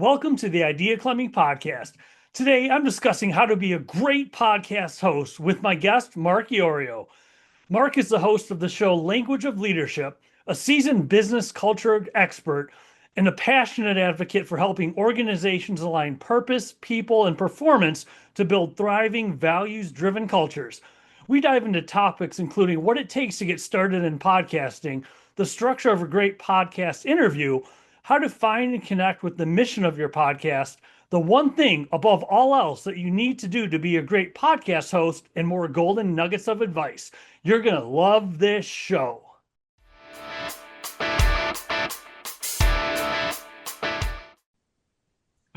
Welcome to the Idea Climbing Podcast. Today, I'm discussing how to be a great podcast host with my guest, Mark Iorio. Mark is the host of the show Language of Leadership, a seasoned business culture expert, and a passionate advocate for helping organizations align purpose, people, and performance to build thriving, values-driven cultures. We dive into topics including what it takes to get started in podcasting, the structure of a great podcast interview, how to find and connect with the mission of your podcast, the one thing above all else that you need to do to be a great podcast host, and more golden nuggets of advice. You're going to love this show.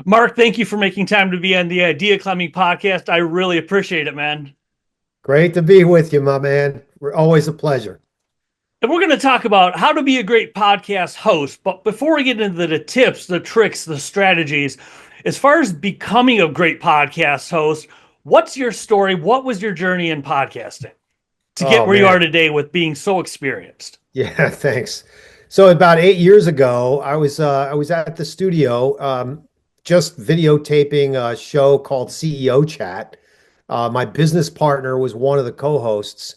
Mark, thank you for making time to be on the Idea Climbing Podcast. I really appreciate it, man. Great to be with you, my man. We're always a pleasure. And we're going to talk about how to be a great podcast host. But before we get into the tips, the tricks, the strategies, as far as becoming a great podcast host, what's your story? What was your journey in podcasting to get where you are today with being so experienced? Yeah, thanks. So about 8 years ago, I was at the studio, just videotaping a show called CEO Chat. My business partner was one of the co-hosts.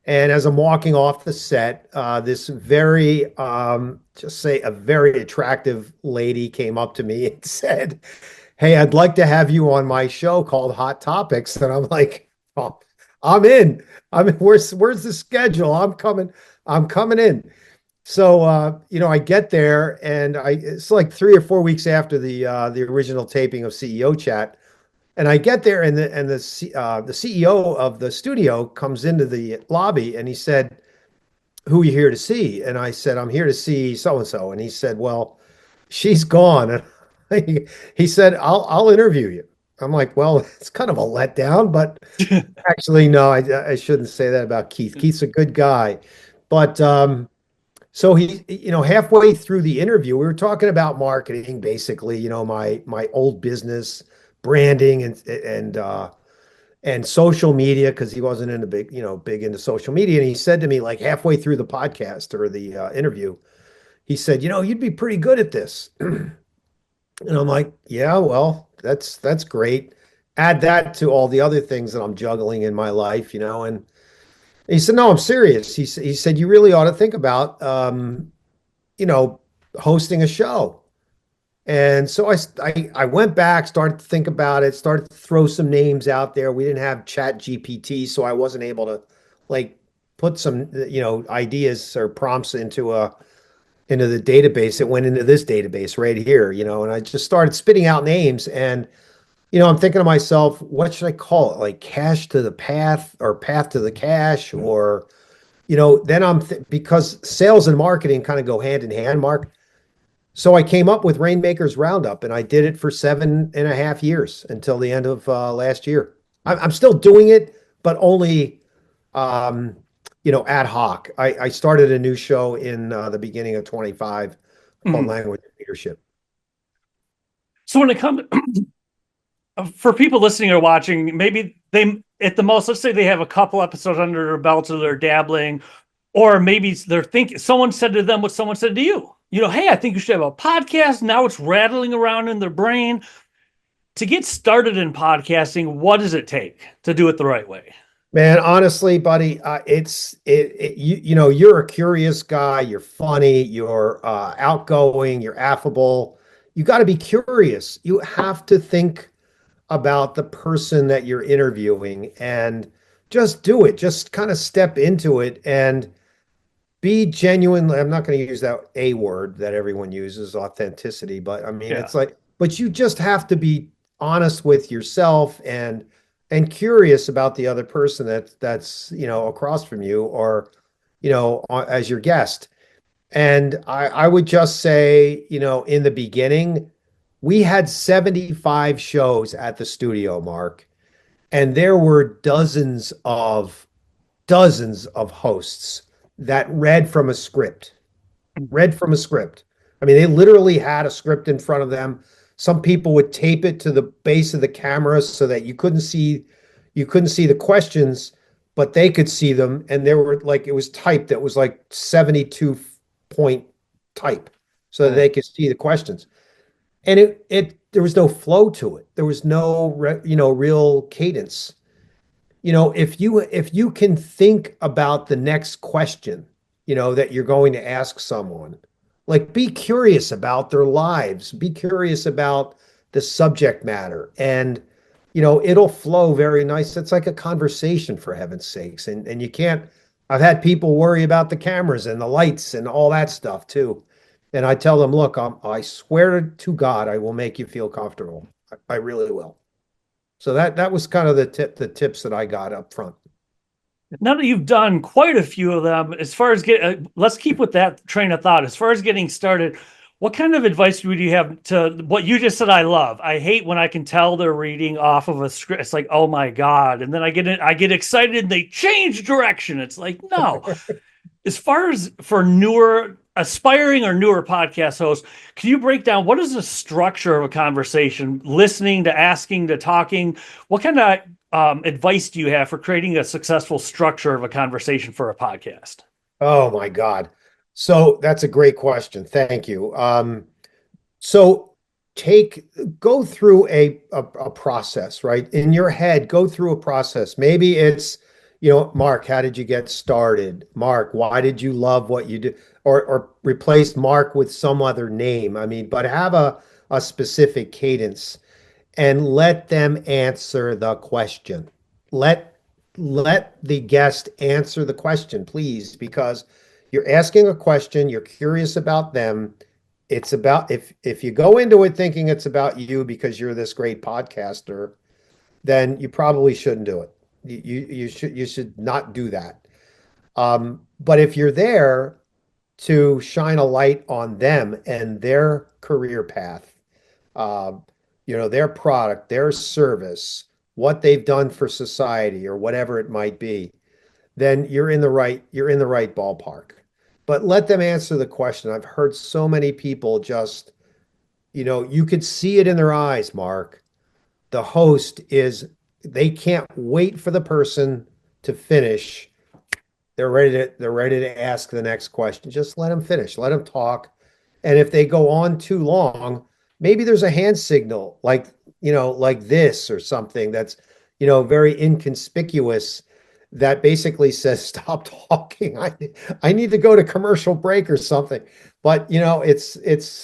And as I'm walking off the set, this very, just say a very attractive lady came up to me and said, "Hey, I'd like to have you on my show called Hot Topics." And I'm like, "Oh, I'm in. Where's the schedule? I'm coming in." So, I get there and it's like 3 or 4 weeks after the original taping of CEO Chat. And I get there, and the CEO of the studio comes into the lobby, and he said, "Who are you here to see?" And I said, "I'm here to see so and so." And he said, "Well, she's gone." And he said, "I'll interview you." I'm like, "Well, it's kind of a letdown, but actually, no, I shouldn't say that about Keith. Keith's a good guy." But so he, halfway through the interview, we were talking about marketing, basically, my old business, branding and social media, because he wasn't into big into social media. And he said to me, like halfway through the podcast or the interview, he said, "You'd be pretty good at this." And I'm like, "Yeah, well, that's great. Add that to all the other things that I'm juggling in my life, And he said, "No, I'm serious." He said, "You really ought to think about, hosting a show." And so I went back, started to think about it, started to throw some names out there. We didn't have Chat GPT, so I wasn't able to like put some, ideas or prompts into the database. It went into this database right here, and I just started spitting out names. And, I'm thinking to myself, what should I call it? Like cash to the path, or path to the cash, or, then because sales and marketing kind of go hand in hand, Mark. So I came up with Rainmakers Roundup, and I did it for 7.5 years until the end of last year. I'm still doing it, but only, ad hoc. I started a new show in the beginning of 25 called Language of Leadership. So when it comes for people listening or watching, maybe they, at the most, let's say they have a couple episodes under their belt, or they're dabbling, or maybe they're thinking, someone said to them what someone said to you. Hey, I think you should have a podcast. Now it's rattling around in their brain. To get started in podcasting, what does it take to do it the right way? Man, honestly, buddy, you're a curious guy. You're funny. You're outgoing. You're affable. You got to be curious. You have to think about the person that you're interviewing and just do it. Just kind of step into it and be genuine. I'm not going to use that A word that everyone uses, authenticity, but I mean, It's like, but you just have to be honest with yourself and curious about the other person that's across from you, or as your guest. And I would just say, in the beginning, we had 75 shows at the studio, Mark, and there were dozens of hosts that read from a script. I mean, they literally had a script in front of them. Some people would tape it to the base of the camera so that you couldn't see the questions, but they could see them. And there were it was typed that was like 72 point type so that they could see the questions. and it there was no flow to it. There was no real cadence. If you can think about the next question, that you're going to ask someone, like be curious about their lives, be curious about the subject matter, and it'll flow very nice. It's like a conversation, for heaven's sakes. And you can't, I've had people worry about the cameras and the lights and all that stuff too. And I tell them, look, I swear to God, I will make you feel comfortable. I really will. So that was kind of the tips that I got up front. Now that you've done quite a few of them, as far as let's keep with that train of thought. As far as getting started, what kind of advice would you have to what you just said? I love. I hate when I can tell they're reading off of a script. It's like, oh my god, and then I get excited and they change direction. It's like, no. As far as for newer, aspiring or newer podcast hosts, can you break down what is the structure of a conversation? Listening to asking to talking. What kind of advice do you have for creating a successful structure of a conversation for a podcast? Oh my God. So that's a great question. Thank you. So take go through a process, right? In your head, go through a process. Maybe it's, Mark, how did you get started? Mark, why did you love what you did? Or replace Mark with some other name. I mean, but have a specific cadence and let them answer the question. Let let the guest answer the question, please, because you're asking a question, you're curious about them. It's about if you go into it thinking it's about you because you're this great podcaster, then you probably shouldn't do it. You should not do that. But if you're there to shine a light on them and their career path, uh, their product, their service, what they've done for society or whatever it might be, then you're in the right ballpark. But let them answer the question. I've heard so many people just, you could see it in their eyes, Mark. The host is they can't wait for the person to finish. They're ready to ask the next question. Just let them finish. Let them talk. And if they go on too long, maybe there's a hand signal like this or something that's, very inconspicuous that basically says stop talking. I need to go to commercial break or something. But it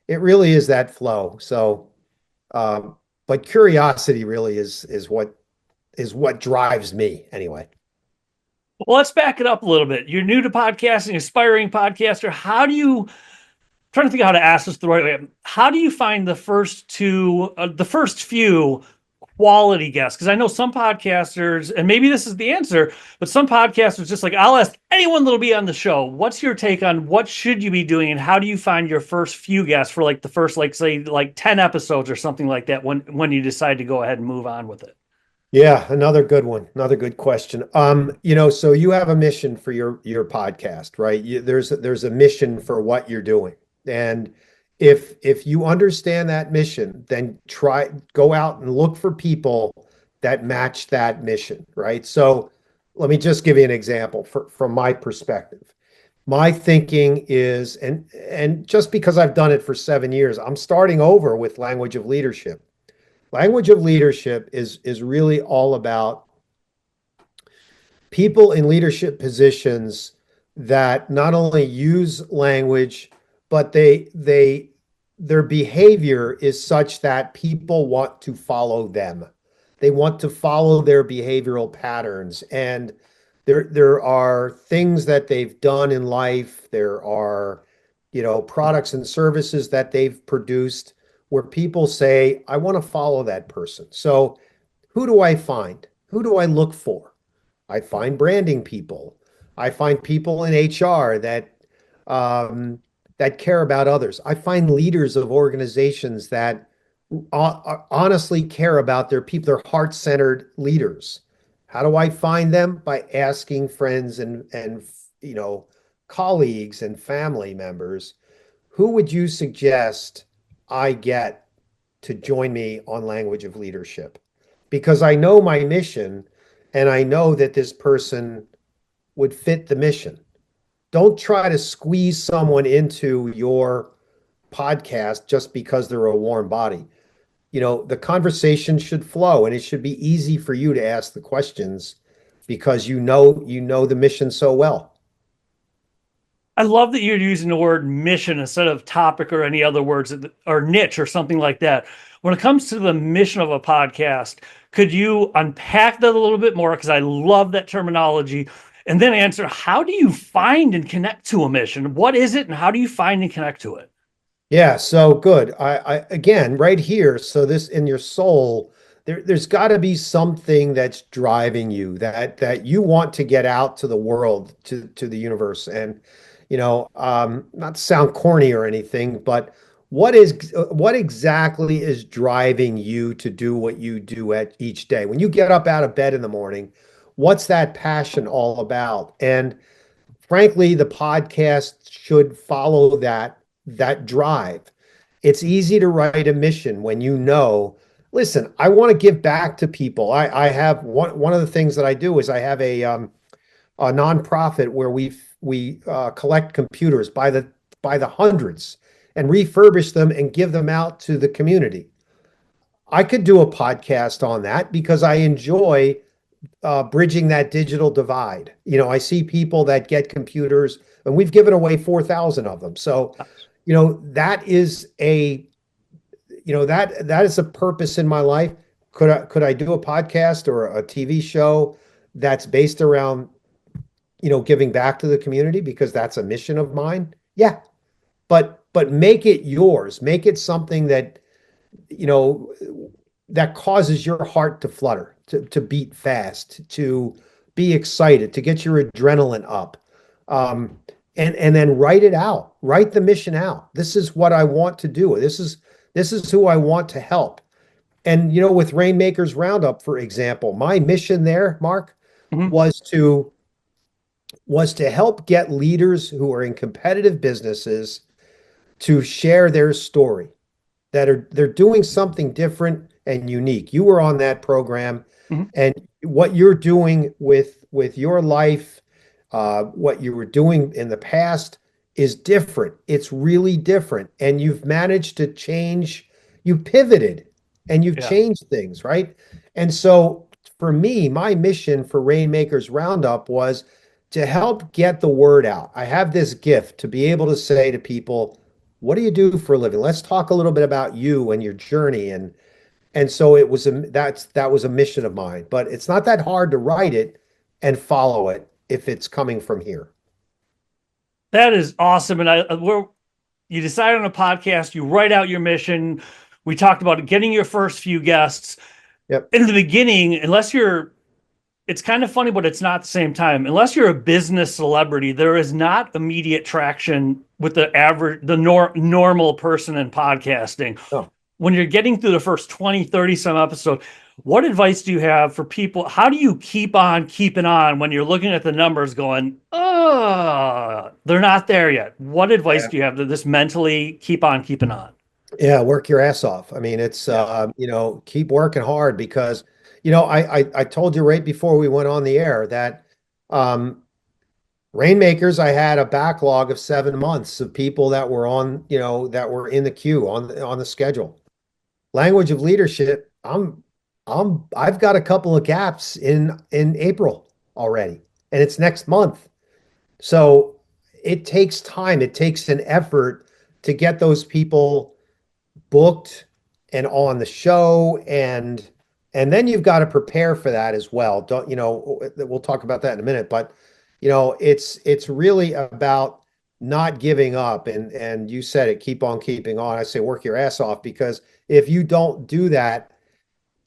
really is that flow. So but curiosity really is what drives me anyway. Well, let's back it up a little bit. You're new to podcasting, aspiring podcaster. How do you trying to think of how to ask this the right way? How do you find the first few quality guests? Because I know some podcasters, and maybe this is the answer, but some podcasters just like, I'll ask anyone that'll be on the show. What's your take on what should you be doing, and how do you find your first few guests for like the first, like say, like 10 episodes or something like that when you decide to go ahead and move on with it? Yeah, another good one. Another good question. So you have a mission for your podcast, right? There's a mission for what you're doing. And if you understand that mission, then go out and look for people that match that mission, right? So let me just give you an example from my perspective. My thinking is, and just because I've done it for 7 years, I'm starting over with language of leadership. Language of leadership is really all about people in leadership positions that not only use language, but their behavior is such that people want to follow them. They want to follow their behavioral patterns. And there are things that they've done in life. There are, products and services that they've produced where people say, I want to follow that person. So who do I find? Who do I look for? I find branding people. I find people in HR um, that care about others. I find leaders of organizations that honestly care about their people. They're heart-centered leaders. How do I find them? By asking friends and colleagues and family members, who would you suggest I get to join me on language of leadership? Because I know my mission and I know that this person would fit the mission. Don't try to squeeze someone into your podcast just because they're a warm body. The conversation should flow and it should be easy for you to ask the questions because you know the mission so well. I love that you're using the word mission instead of topic or any other words or niche or something like that. When it comes to the mission of a podcast, could you unpack that a little bit more? Because I love that terminology. And then answer, how do you find and connect to a mission? What is it and how do you find and connect to it? Yeah, so good. I again, right here, so this in your soul, there's got to be something that's driving you that you want to get out to the world, to the universe. And not to sound corny or anything, but what exactly is driving you to do what you do at each day? When you get up out of bed in the morning, what's that passion all about? And frankly, the podcast should follow that drive. It's easy to write a mission when listen, I want to give back to people. I have one of the things that I do is I have a nonprofit where we collect computers by the hundreds and refurbish them and give them out to the community. I could do a podcast on that because I enjoy bridging that digital divide. I see people that get computers, and we've given away 4,000 of them. So, that is a purpose in my life. Could I do a podcast or a TV show that's based around, giving back to the community because that's a mission of mine? Yeah, but make it yours. Make it something you know that causes your heart to flutter, to beat fast, to be excited, to get your adrenaline up. And then write it out. Write the mission out. This is what I want to do. This is who I want to help. And with Rainmakers Roundup, for example, my mission there, Mark, Mhm. was to help get leaders who are in competitive businesses to share their story, they're doing something different and unique. You were on that program, Mhm. and what you're doing with your life, what you were doing in the past is different. It's really different, and you've managed to change. You pivoted, and you've Yeah. changed things, right? And so, for me, my mission for Rainmakers Roundup was to help get the word out. I have this gift to be able to say to people, what do you do for a living? Let's talk a little bit about you and your journey. And so that was a mission of mine. But it's not that hard to write it and follow it if it's coming from here. That is awesome. And you decide on a podcast, you write out your mission. We talked about getting your first few guests. Yep. In the beginning, it's kind of funny, but it's not at the same time. Unless you're a business celebrity, there is not immediate traction with the normal person in podcasting. Oh. When you're getting through the first 20, 30 some episodes, what advice do you have for people? How do you keep on keeping on when you're looking at the numbers going, oh, they're not there yet? What advice Yeah. do you have to this mentally keep on keeping on? Yeah, work your ass off. I mean, it's Yeah. keep working hard because I told you right before we went on the air that Rainmakers, I had a backlog of 7 months of people that were that were in the queue on the schedule. Language of leadership, I've got a couple of gaps in April already, and it's next month. So it takes time, it takes an effort to get those people booked and on the show, and then you've got to prepare for that as well. Don't we'll talk about that in a minute, but it's really about not giving up. And you said it, keep on keeping on. I say work your ass off, because if you don't do that,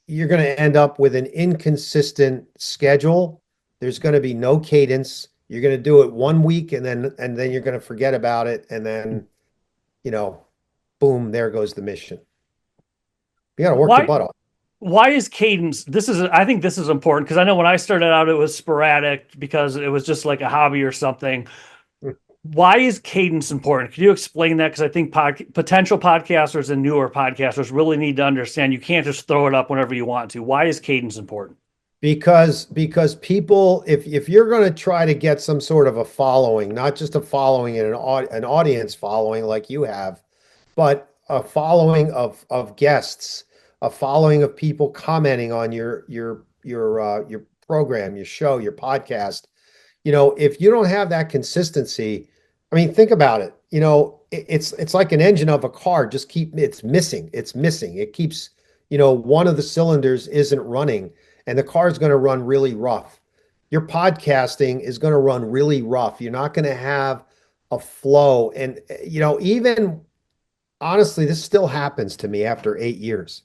you're going to end up with an inconsistent schedule. There's going to be no cadence. You're going to do it one week, and then you're going to forget about it, and then you know boom, there goes the mission. You got to work your Why butt off. why is cadence I think this is important because I know when I started out it was sporadic because it was just like a hobby or something. Why is cadence important? Could you explain that? Because I think potential podcasters and newer podcasters really need to understand you can't just throw it up whenever you want to. Why is cadence important? Because people, if you're going to try to get some sort of a following, not just a following and an audience following like you have, but a following of guests, a following of people commenting on your program, your show, your podcast. If you don't have that consistency, I mean, think about it. It's like an engine of a car. Just keep it's missing. It's missing. It keeps, one of the cylinders isn't running, and the car is going to run really rough. Your podcasting is going to run really rough. You're not going to have a flow. And, even honestly, this still happens to me after 8 years.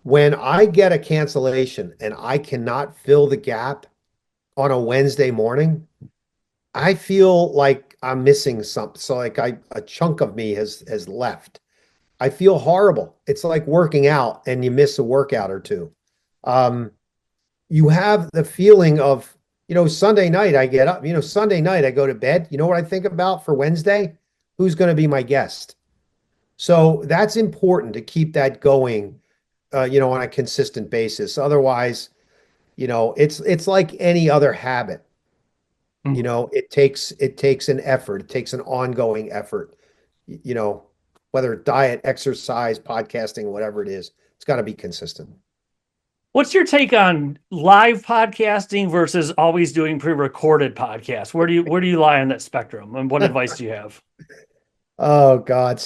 When I get a cancellation and I cannot fill the gap on a Wednesday morning, I feel like I'm missing something. So like a chunk of me has left. I feel horrible. It's like working out and you miss a workout or two. Um, you have the feeling of, Sunday night I get up, Sunday night I go to bed. You know what I think about for Wednesday? Who's going to be my guest? So that's important to keep that going, on a consistent basis. Otherwise, it's like any other habit. Mhm. It takes an effort. It takes an ongoing effort. You know, whether diet, exercise, podcasting, whatever it is, it's got to be consistent. What's your take on live podcasting versus always doing pre-recorded podcasts? Where do you lie on that spectrum, and what advice do you have? Oh God.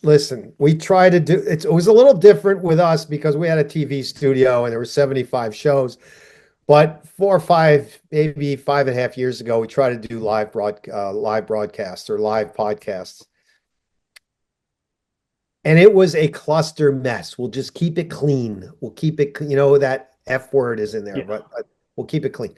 Listen, we try to do it was a little different with us because we had a TV studio and there were 75 shows. But 4 or 5, maybe 5.5 years ago, we tried to do live broadcasts or live podcasts. And it was a cluster mess. We'll just keep it clean. We'll keep it, that F word is in there, Yeah. but we'll keep it clean.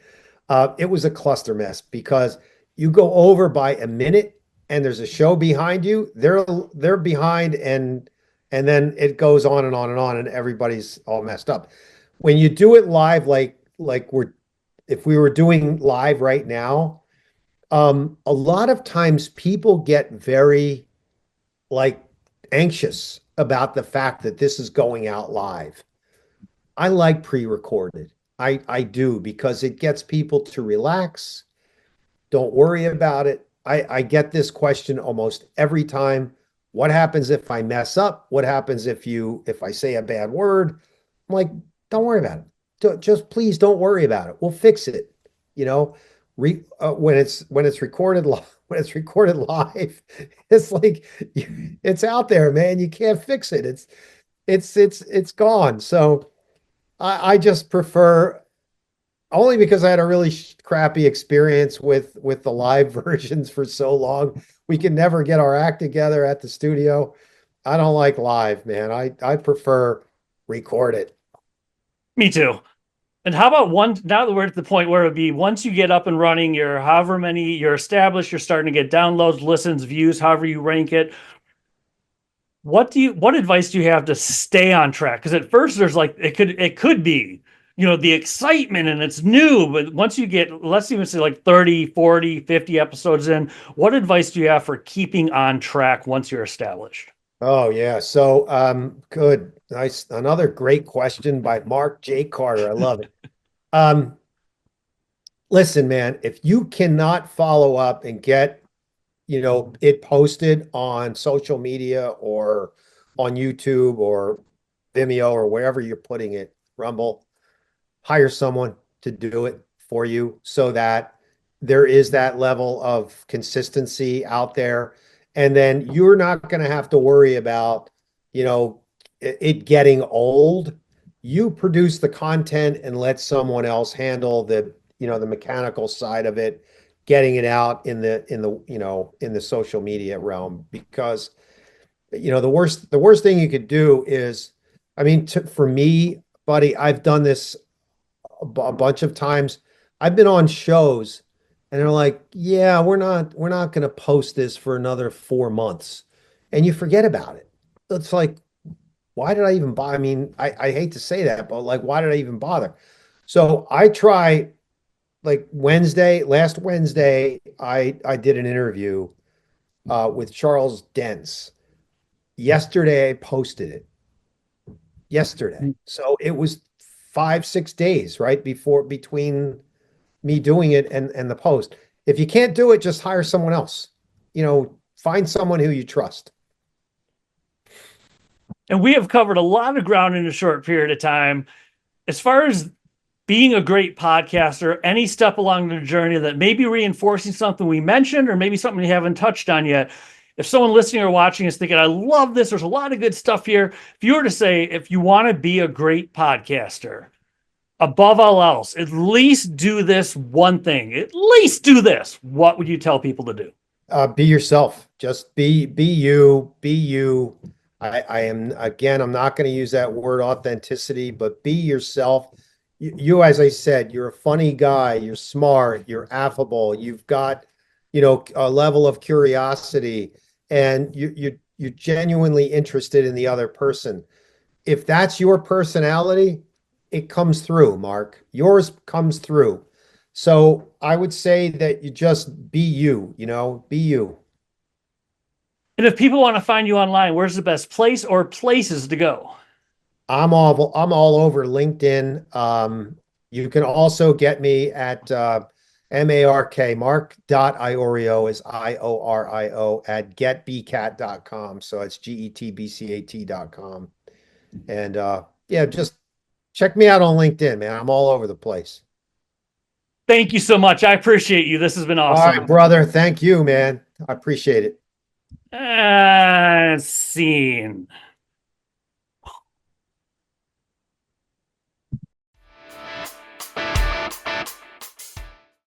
It was a cluster mess because you go over by a minute and there's a show behind you. They're behind and then it goes on and on and on and everybody's all messed up. When you do it live, like if we were doing live right now, a lot of times people get very like anxious about the fact that this is going out live. I like pre-recorded. I do because it gets people to relax. Don't worry about it. I get this question almost every time. What happens if I mess up? What happens if I say a bad word? I'm like, don't worry about it. Just please don't worry about it. We'll fix it. You know, when it's recorded live, when it's recorded live, it's like it's out there, man. You can't fix it. It's gone. So I just prefer only because I had a really crappy experience with the live versions for so long. We can never get our act together at the studio. I don't like live, man. I prefer record it. Me too. And how about one? Now that we're at the point where it would be once you get up and running, you're however many you're established, you're starting to get downloads, listens, views, however you rank it. What advice do you have to stay on track? Because at first there's like it could be, the excitement and it's new, but once you get, let's even say like 30, 40, 50 episodes in, what advice do you have for keeping on track once you're established? Oh yeah. So good. Nice. Another great question by Mark J. Carter. I love it. Um, listen, man, if you cannot follow up and get, it posted on social media or on YouTube or Vimeo or wherever you're putting it, Rumble, hire someone to do it for you so that there is that level of consistency out there. And then you're not going to have to worry about, it getting old. You produce the content and let someone else handle the mechanical side of it, getting it out in the social media realm because the worst thing you could do is, I mean, for me, buddy, I've done this a bunch of times. I've been on shows and they're like, "Yeah, we're not going to post this for another 4 months." And you forget about it. It's like, why did I even bother? I mean, I hate to say that, but like, why did I even bother? So I try like last Wednesday, I did an interview with Charles Dance. Yesterday I posted it. Yesterday. So it was 5, 6 days, right? Between me doing it and the post. If you can't do it, just hire someone else. Find someone who you trust. And we have covered a lot of ground in a short period of time. As far as being a great podcaster, any step along the journey that may be reinforcing something we mentioned or maybe something we haven't touched on yet, if someone listening or watching is thinking, I love this, there's a lot of good stuff here. If you were to say, if you want to be a great podcaster, above all else, at least do this one thing, at least do this, what would you tell people to do? Be yourself. Just be you. Be you. I am again. I'm not going to use that word authenticity, but be yourself. You, as I said, you're a funny guy. You're smart. You're affable. You've got, a level of curiosity, and you're genuinely interested in the other person. If that's your personality, it comes through, Mark. Yours comes through. So I would say that you just be you, be you. And if people want to find you online, where's the best place or places to go? I'm all over LinkedIn. You can also get me at Mark.Iorio is Iorio at getbcat.com. So it's getbcat.com. And yeah, just check me out on LinkedIn, man. I'm all over the place. Thank you so much. I appreciate you. This has been All right, awesome. brother. Thank you, man. I appreciate it. Scene.